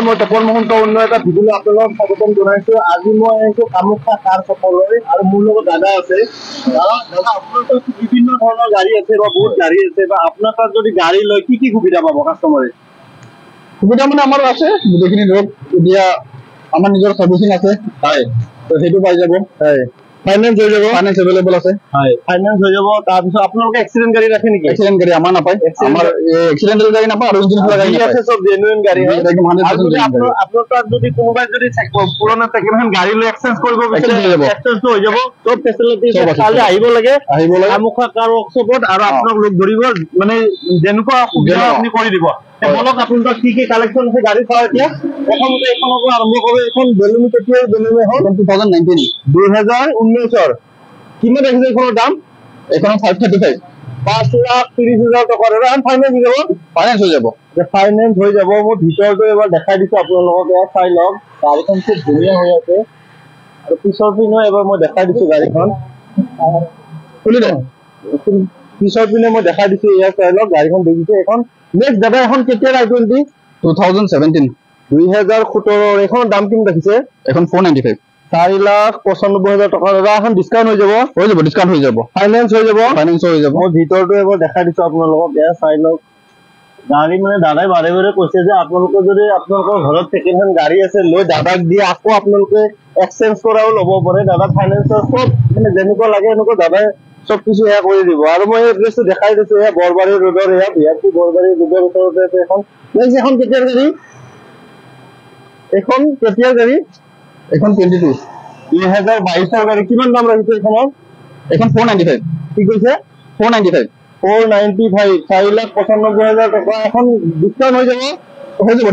মই তপন মহন্ত অন্য এটা ভিডিঅ' আপোনালোকক স্বাগতম জনাইছো। আজি মই আহিছো কামাখ্যা কাৰ চকলৈ আৰু মোৰ লগত দাদা আছে। দাদা আপোনাৰ তাত বিভিন্ন ধৰণৰ গাড়ী আছে বা বহুত গাড়ী আছে, বা আপোনাৰ তাত যদি গাড়ী লয় কি সুবিধা পাব কাষ্টমাৰে? সুবিধা মানে আমাৰ আছে গোটেইখিনি, ধৰক এতিয়া আমাৰ নিজৰ সাৰ্ভিসিং আছে, হয়, তো সেইটো পাই যাব। হয়, ফাইনেন্স হৈ যাব, ফাইনেন্স এভেইলেবল আছে। হয়, ফাইনেন্স হৈ যাব। তাৰপিছত আপোনালোকে এক্সিডেন্ট গাড়ী ৰাখে নেকি? এক্সিডেন্ট গাড়ী আমাৰ নাপায়, আমাৰ এক্সিডেন্টাল গাড়ী নাপায় আৰু ইঞ্জিন খোলা গাড়ী আছে, সব জেনুইন গাড়ী হয়। একদম 100% আপোনাৰ তাত যদি কোনোবাই যদি পুৰণা ছেকেণ্ড হেণ্ড গাড়ী লৈ এক্সচেঞ্জ কৰিব বিচাৰে, এক্সচেঞ্জ হৈ যাব, চব ফেচিলিটি কালি আহিব লাগে কামাখ্যা কাৰ ৱৰ্কশ্বপত, আৰু আপোনাক লগ ধৰিব, মানে যেনেকুৱা সুবিধা আপুনি কৰি দিব। বলক আপোনাৰ তাত কি কালেকশ্যন আছে গাড়ী চাওঁ এতিয়া। প্ৰথমতে এইখনৰ পৰা আৰম্ভ কৰোঁ। এইখন বেলুনি কেতিয়া বেলুনি হ'ল? 2019 2019 কিমান ৰাখিছে এইখনৰ দাম? এইখনৰ 535, 5,30,000 টকা। ফাইনেন্স হৈ যাব, ফাইনেন্স হৈ যাব, ফাইনেন্স হৈ যাব। মই ভিতৰটো এবাৰ দেখাই দিছো আপোনালোকক, এয়া চাই লওক। গাড়ীখন খুব ধুনীয়া হৈ আছে, আৰু পিছৰ পিনে এবাৰ মই দেখাই দিছো গাড়ীখন খুলি দে। পিছৰ পিনে মই দেখাই দিছো, এয়া চাই লওক গাড়ীখন দেখিছে এখন। নেক্সট দাদা এখন কেতিয়া I-20? 2017, 2017। এইখনৰ দাম কিমান ৰাখিছে? এখন 495, 4,95,000 টকা। দাদা এখন ডিছকাউণ্ট হৈ যাব, ডিছকাউণ্ট হৈ যাব, ফাইনেন্স হৈ যাব, ফাইনেন্স হৈ যাব। মই ভিতৰটো এবাৰ দেখাই দিছো আপোনালোকক, এয়া চাই লওক গাড়ী। মানে দাদাই বাৰে বাৰে কৈছে যে আপোনালোকে যদি আপোনালোকৰ ঘৰত ছেকেণ্ড হেণ্ড গাড়ী আছে, লৈ দাদাক দিয়ে আকৌ আপোনালোকে এক্সচেঞ্জ কৰাও ল'ব পাৰে। দাদা ফাইনেন্সৰ চব মানে যেনেকুৱা লাগে এনেকুৱা দাদাই চব কিছু এয়া কৰি দিব। আৰু মই এড্ৰেছটো দেখাই দিছো, এয়া বৰবাৰী ৰোডৰ, এয়া বিহাৰটি বৰবাৰী ৰোডৰ ওচৰতে আছে এখন। নেক্সট এখন কেতিয়াৰ গাড়ী? এখন কেতিয়াৰ গাড়ী? এখন 22, 2022 গাড়ী। কিমান দাম ৰাখিছে এইখনৰ? এখন 495, কি কৈছে? 495, 495, 4,95,000 টকা। এখন ডিছকাউণ্ট হৈ যাব,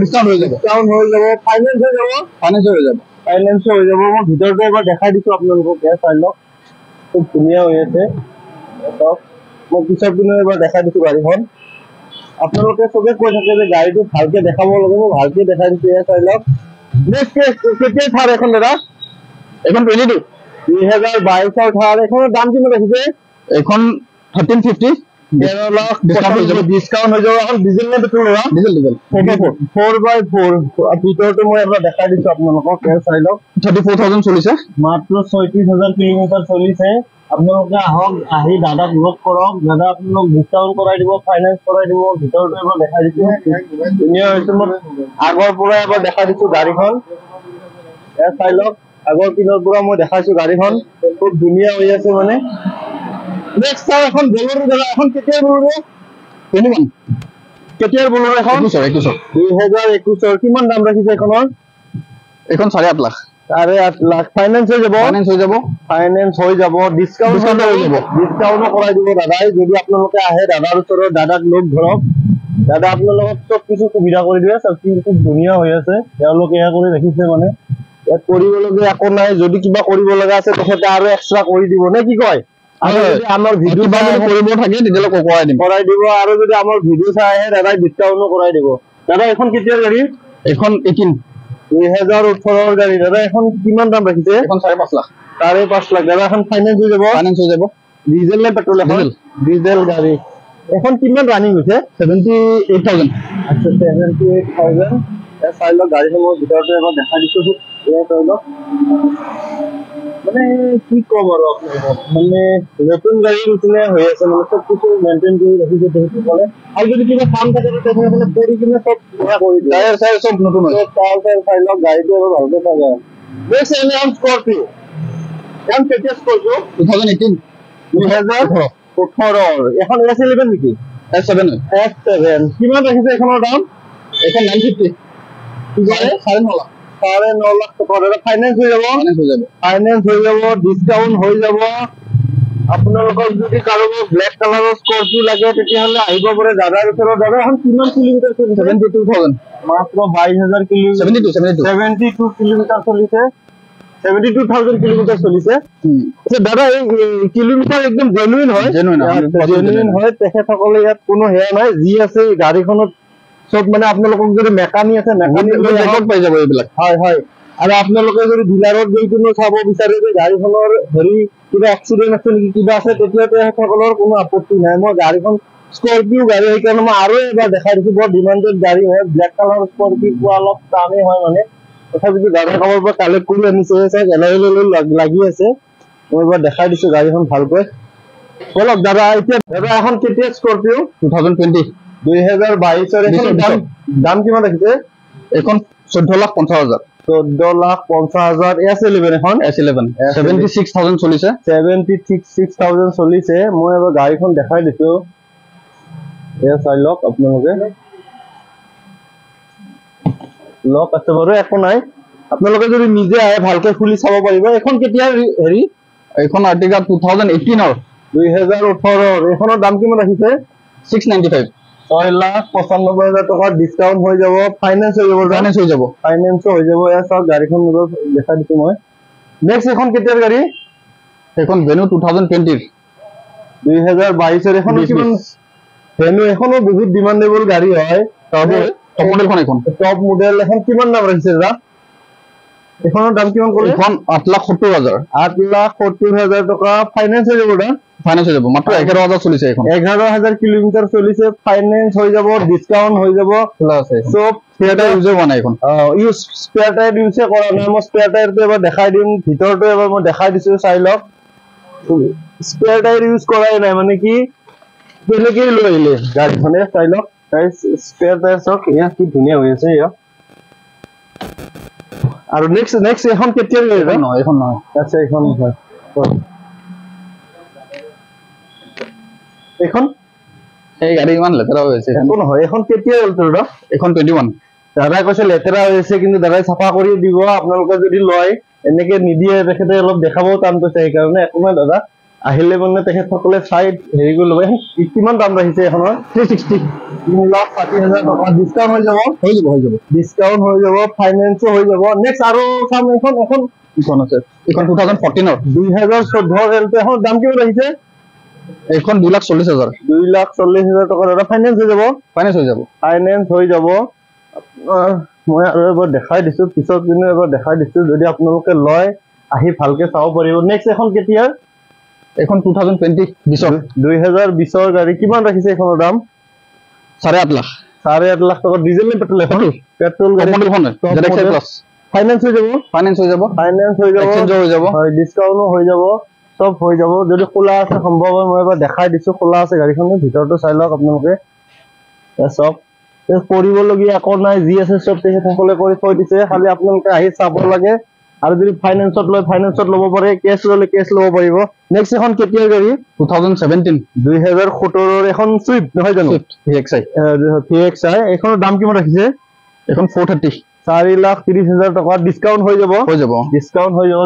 ডিছকাউণ্ট হৈ যাব, ডিছকাউণ্ট হৈ যাব, ফাইনেন্স হৈ যাব, ফাইনেন্স হৈ যাব, ফাইনেন্স হৈ যাব। মই ভিতৰটো এবাৰ দেখাই দিছো আপোনালোকক, এয়া চাই লওক খুব ধুনীয়া হৈ আছে। মই পিছৰ পিনে এবাৰ দেখাই দিছো গাড়ীখন। আপোনালোকে চবে কৈ থাকে যে গাড়ীটো ভালকে দেখাব লাগে, মই ভালকে দেখাই দিছো, এয়া চাই লওক। নেক্সট কেতিয়া থাৰ এখন দাদা? এখন 22, 2022 থাৰ। এইখনৰ দাম কিমান ৰাখিছে? এখন 1350, 13 লাখ ডিছকাউণ্ট হৈ যাব, ডিছকাউণ্ট হৈ যাব। এখন ডিজেল নে পেট্ৰল? Diesel 4x4। ভিতৰটো মই এবাৰ দেখাই দিছো আপোনালোকক, চাই লওক। 34,000 চলিছে, মাত্ৰ 36,000 কিলোমিটাৰ চলিছে। আপোনালোকে আহক, আহি দাদাক লগ কৰক, দাদা আপোনালোক ডিছকাউণ্ট কৰাই দিব, ফাইনেন্স কৰাই দিব। ভিতৰটো এবাৰ দেখাই দিছো, ধুনীয়া হৈছে। মই আগৰ পৰা এবাৰ দেখাই দিছো গাড়ীখন, এয়া চাই লওক। আগৰ পিনৰ পৰা মই দেখাইছো গাড়ীখন, খুব ধুনীয়া হৈ আছে মানে। নেক্সট চাও এখন বলেৰো। দাদা এখন কেতিয়াৰ বলেৰো? 21, কেতিয়াৰ বলেৰো এখন? 2021। কিমান দাম ৰাখিছে এইখনৰ? এখন 8.5 লাখ, 8.5 লাখ। ফাইনেন্স হৈ যাব, ফাইনেন্স হৈ যাব, ফাইনেন্স হৈ যাব, ডিছকাউণ্ট হৈ যাব, ডিছকাউণ্টো কৰাই দিব দাদাই। যদি আপোনালোকে আহে দাদাৰ ওচৰত, দাদাক লগ ধৰক, দাদা আপোনালোকক চব কিছু সুবিধা কৰি দিয়ে। চব কিছু খুব ধুনীয়া হৈ আছে, তেওঁলোকে এয়া কৰি ৰাখিছে। মানে ইয়াত কৰিবলগীয়া একো নাই। যদি কিবা কৰিব লগা আছে তেখেতে আৰু এক্সট্ৰা কৰি দিব, নে কি কয়? আৰু যদি আমাৰ ভিডিঅ' কৰিব থাকে তেতিয়াহ'লে কৰাই দিব, আৰু যদি আমাৰ ভিডিঅ' চাই আহে দাদাই ডিছকাউণ্টো কৰাই দিব। দাদা এখন কেতিয়াৰ গাড়ী? এখন 18, 2018 গাড়ী। দাদা এখন কিমান দাম ৰাখিছে? এখন 5.5 লাখ, 5.5 লাখ। দাদা এখন ফাইনেন্স হৈ যাব, ফাইনেন্স হৈ যাব, ডিজেল নে পেট্ৰল? ডিজেল গাড়ী। এখন কিমান ৰানিং হৈছে? 78,000। আচ্ছা, 78,000। চাই লওক গাড়ীখন মই ভিতৰতে এবাৰ দেখাই দিছো, এয়া চাই লওক। মানে কি ক'ম আৰু আপোনালোকক, মানে নতুন গাড়ী নিচিনা হৈ আছে। মানে চব কিছু মেইনটেইন কৰি ৰাখিছে তেখেতসকলে। আৰু যদি কিবা কাম থাকে তেখেতসকলে কৰি কিনে চব কৰি দিয়ে। টায়াৰ চায়াৰ চব নতুন হয়। টায়াৰ চাই লওক, গাড়ীটো এবাৰ ভালকে চাই লওক। Next M Scorpio. এম কেতিয়া স্কৰপিঅ? 2018, 2018। এখন S11 নেকি? S7, S7। কিমান ৰাখিছে এইখনৰ দাম? এখন 950, 9.5 লাখ, 9.5 লাখ টকা। দাদা ফাইনেন্স হৈ যাব, ফাইনেন্স হৈ যাব, ডিছকাউণ্ট হৈ যাব। আপোনালোকক যদি কাৰোবাৰ ব্লেক কালাৰৰ স্কৰপিঅ লাগে তেতিয়াহ'লে আহিব পাৰে দাদাৰ ওচৰত। দাদা এখন কিমান কিলোমিটাৰ চলিছে? 72,000, মাত্ৰ 22,000 কিলোমিটাৰ, 72 কিলোমিটাৰ চলিছে, 72,000 কিলোমিটাৰ চলিছে। দাদা এই কিলোমিটাৰ একদম জেনুইন হয়, জেনুইন হয়। তেখেতসকলে ইয়াত কোনো হেয়া নাই, যি আছে গাড়ীখনত চব। মানে আপোনালোকক যদি মেকানিক আছে, মেকানিক পাই যাব এইবিলাক। হয় হয়। আৰু আপোনালোকে যদি ডিলাৰত গৈ কিনে চাব বিচাৰে যে গাড়ীখনৰ কিবা এক্সিডেণ্ট আছে নেকি, কিবা আছে, তেতিয়া তেখেতসকলৰ কোনো আপত্তি নাই। মই গাড়ীখন স্কৰপিঅ গাড়ী সেইকাৰণে মই আৰু এবাৰ দেখাই দিছো বৰ ডিমাণ্ডেড গাড়ী হয় ব্লেক কালাৰ স্কৰপিঅ পোৱা অলপ টানেই হয় মানে তথাপিতো গাড়ী কামৰ পৰা কালেক্ট কৰি আনিছে চাওক লাগি আছে মই এবাৰ দেখাই দিছো গাড়ীখন ভালকৈ বলক দাদা এতিয়া দাদা এখন কেতিয়া স্কৰপিঅ 2020 2022 এখন দাম কিমান ৰাখিছে এখন 14,50,000 14,50,000 S11 এখন S11 76,000 চলিছে 76,000 চলিছে মই এবাৰ গাড়ীখন দেখাই দিছো এয়া চাই লওক আপোনালোকে লক আছে বাৰু একো নাই আপোনালোকে যদি নিজে আহে ভালকৈ খুলি চাব পাৰিব এখন কেতিয়া হেৰি এখন আৰ্টিকা 2018 2018 এখনৰ দাম কিমান ৰাখিছে 695 6,95,000 টকা ডিসকাউন্ট হৈ যাব ফাইনান্স হৈ যাব এয়া চাওক গাড়ীখন দেখাই দিছো মই নেক্সট এখন কেতিয়াৰ গাড়ী এখন ভেনু 2020 2022 এখন কিমান ভেনু এখনো বহুত ডিমান্ডেবল গাড়ী হয় টপ মডেল এখন কিমান দাম ৰাখিছে দাদা এখনৰ দাম কিমান ক'লে এখন 8,70,000 8,70,000 টকা ফাইনান্স হৈ যাব দাদা ফাইনান্স হৈ যাব মাত্ৰ 11,000 চলিছে এখন 11,000 কিলোমিটাৰ চলিছে ফাইনান্স হৈ যাব ডিসকাউন্ট হৈ যাব প্লাস সব স্পেয়াৰ টায়াৰ ইউজ হোৱা নাই এখন ইউজ স্পেয়াৰ টায়াৰ ইউজ কৰা নাই মই স্পেয়াৰ টায়াৰটো এবাৰ দেখাই দিম ভিতৰটো এবাৰ মই দেখাই দিছো চাই লওক স্পেয়াৰ টায়াৰ ইউজ কৰাই নাই মানে কি বেলেগেই লৈ আহিলে গাড়ীখনে চাই লওক স্পেয়াৰ টায়াৰ চাওক এয়া কি ধুনীয়া হৈ আছে এয়া আৰু নেক্সট এখন কেতিয়াৰ গাড়ী এখন নহয় আচ্ছা এখন হয় এখন এই গাড়ী ইমান লেতেৰা হৈ আছে একো নহয় এখন কেতিয়া হ'ল তোৰ এখন 21 দাদাই কৈছে লেতেৰা হৈ আছে কিন্তু দাদাই চাফা কৰি দিব আপোনালোকে যদি লয় এনেকে নিদিয়ে তেখেতে অলপ দেখাবও টান পাইছে সেইকাৰণে একো নাই দাদা আহিলে মানে তেখেতসকলে চাই হেৰি কৰি ল'ব কিমান দাম ৰাখিছে এখনৰ 360 3,60,000 টকা ডিসকাউন্ট হৈ যাব ডিসকাউন্ট হৈ যাব ফাইনান্সও হৈ যাব নেক্সট আৰু চাম এখন আছে এখন 2014 2014 এখন দাম কিমান ৰাখিছে এখন 2,40,000 2,40,000 টকা দাদা ফাইনান্স হৈ যাব মই আৰু এবাৰ দেখাই দিছো পিছত দিনে এবাৰ দেখাই দিছো যদি আপোনালোকে লয় আহি ভালকে চাব পাৰিব নেক্সট এখন কেতিয়া এখন 2020 2020 গাড়ী কিমান ৰাখিছে এখনৰ দাম 8.5 লাখ 8.5 লাখ টকা ডিজেল নে পেট্ৰল গাড়ী ZXi প্লাস ফাইনান্স হৈ যাব এক্সচেঞ্জ হৈ যাব হয় ডিসকাউন্টও হৈ যাব সব হৈ যাব যদি খোলা আছে সম্ভৱ হয় মই এবাৰ দেখাই দিছো খোলা আছে গাড়ীখনৰ ভিতৰটো চাই লওক আপোনালোকে সব কৰিবলগীয়া একো নাই যি আছে সব তেখেতসকলে কৰি থৈ দিছে খালি আপোনালোকে আহি চাব লাগে আৰু যদি ফাইনান্সত লয় ফাইনান্সত ল'ব পাৰে কেছ ল'লে কেছ ল'ব পাৰিব নেক্সট এখন কেতিয়াৰ গাড়ী 2017 এখন সুইফট নহয় জানো VXi এখনৰ দাম কিমান ৰাখিছে এখন 430 4,30,000 টকা ডিসকাউন্ট হৈ যাব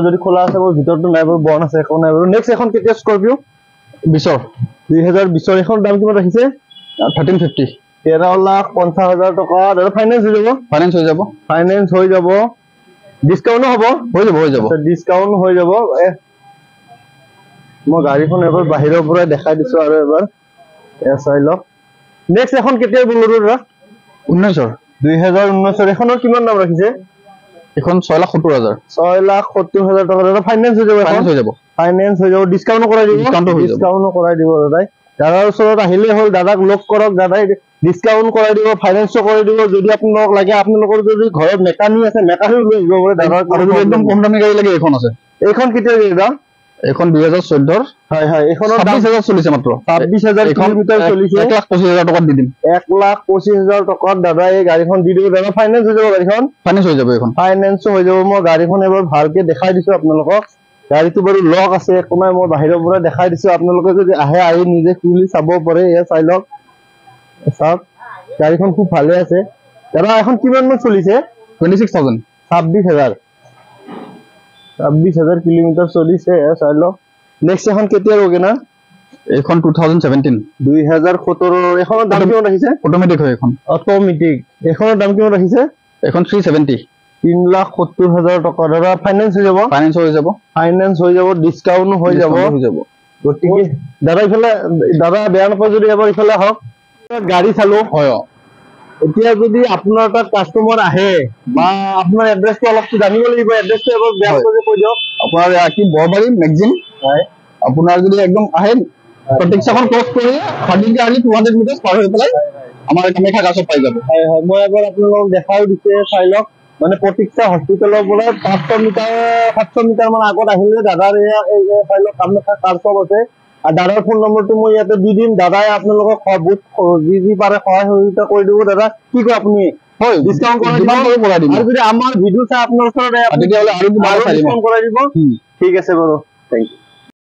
যদি খোলা আছে মোৰ ভিতৰটো নাই বাৰু বন আছে একো নাই বাৰু নেক্সট এখন কেতিয়া স্কৰপিঅ 2020 এখন দাম কিমান ৰাখিছে 1350 13,50,000 টকা দাদা ফাইনান্স হৈ যাব ডিসকাউন্ট হৈ যাব ডিসকাউন্ট হৈ যাব মই গাড়ীখন এবাৰ বাহিৰৰ পৰা দেখাই দিছো আৰু এবাৰ চাই লওক নেক্সট এখন কেতিয়া বলৰো দাদা 2019 এখনৰ কিমান দাম ৰাখিছে এখন 6,70,000 টকা দাদা ফাইনান্স হৈ যাব ডিসকাউন্ট কৰাই দিব দাদাই দাদাৰ ওচৰত আহিলে হ'ল দাদাক লগ কৰক দাদাই ডিসকাউন্ট কৰাই দিব ফাইনান্সও কৰি দিব যদি আপোনাক লাগে আপোনালোকৰ যদি ঘৰত মেকানিক আছে মেকানিক লৈ আহিব পাৰে দাদাৰ একদম কম দামী গাড়ী লাগে এখন আছে এইখন কেতিয়া দাদা এখন 2014 হয় এখনৰ 26,000 চলিছে মাত্ৰ 26,000 কিলোমিটাৰ চলিছে 1,25,000 টকা দি দিম 1,25,000 টকাত দাদা এই গাড়ীখন দি দিব দাদা ফাইনান্স হৈ যাব গাড়ীখন ফাইনান্স হৈ যাব মই গাড়ীখন এবাৰ ভালকে দেখাই দিছো আপোনালোকক গাড়ীটো বাৰু লক আছে একো নাই মই বাহিৰৰ পৰা দেখাই দিছো আপোনালোকে যদি আহে আহি নিজে খুলি চাব পাৰে এয়া চাই লওক চাওক গাড়ীখন খুব ভালে আছে দাদা এখন কিমান মান চলিছে 26,000 26,000 কিলোমিটাৰ চলিছে এয়া চাই লওক নেক্সট এখন কেতিয়া ৰগে না এখন 2017 এখনৰ দাম কিমান ৰাখিছে অটোমেটিক হয় এখন এখনৰ দাম কিমান ৰাখিছে এখন 370 3,70,000 টকা দাদা ফাইনান্স হৈ যাব ডিসকাউন্ট হৈ যাব গতিকে দাদা ইফালে দাদা বেয়া নাপায় যদি এবাৰ ইফালে আহক গাড়ী চালো হয় এতিয়া যদি আপোনাৰ তাত কাস্টমাৰ আহে বা আপোনাৰ এড্ৰেছটো অলপ জানিব লাগিব এড্ৰেছটো এবাৰ বেয়া কৰি কৈ দিয়ক আপোনাৰ কি বৰবাৰী মেগজিন আপোনাৰ যদি একদম আহে প্ৰতীক্ষাখন ক্ৰছ কৰি হাৰ্ডিংকে আহি 200 মিটাৰ পাৰ হৈ পেলাই আমাৰ কামাখ্যা গাছত পাই যাব। হয় হয়, মই এবাৰ আপোনালোকক দেখাও দিছে, চাই লওক। মানে প্ৰতীক্ষা হস্পিটেলৰ পৰা 500 মিটাৰ 700 মিটাৰ মান আগত আহিলে দাদাৰ এই চাই লওক কামাখ্যা কাৰ শ্বপ আছে। আৰু দাদাৰ ফোন নম্বৰটো মই ইয়াতে দি দিম। দাদাই আপোনালোকক যি পাৰে সহায় সহযোগিতা কৰি দিব। দাদা কি কয় আপুনি? হয়, ডিছকাউণ্ট কৰাই দিব। আৰু যদি আমাৰ ভিডিঅ' চাই আপোনাৰ ওচৰত তেতিয়াহ'লে আৰু ডিছকাউণ্ট কৰাই দিব। ঠিক আছে বাৰু, থেংক ইউ।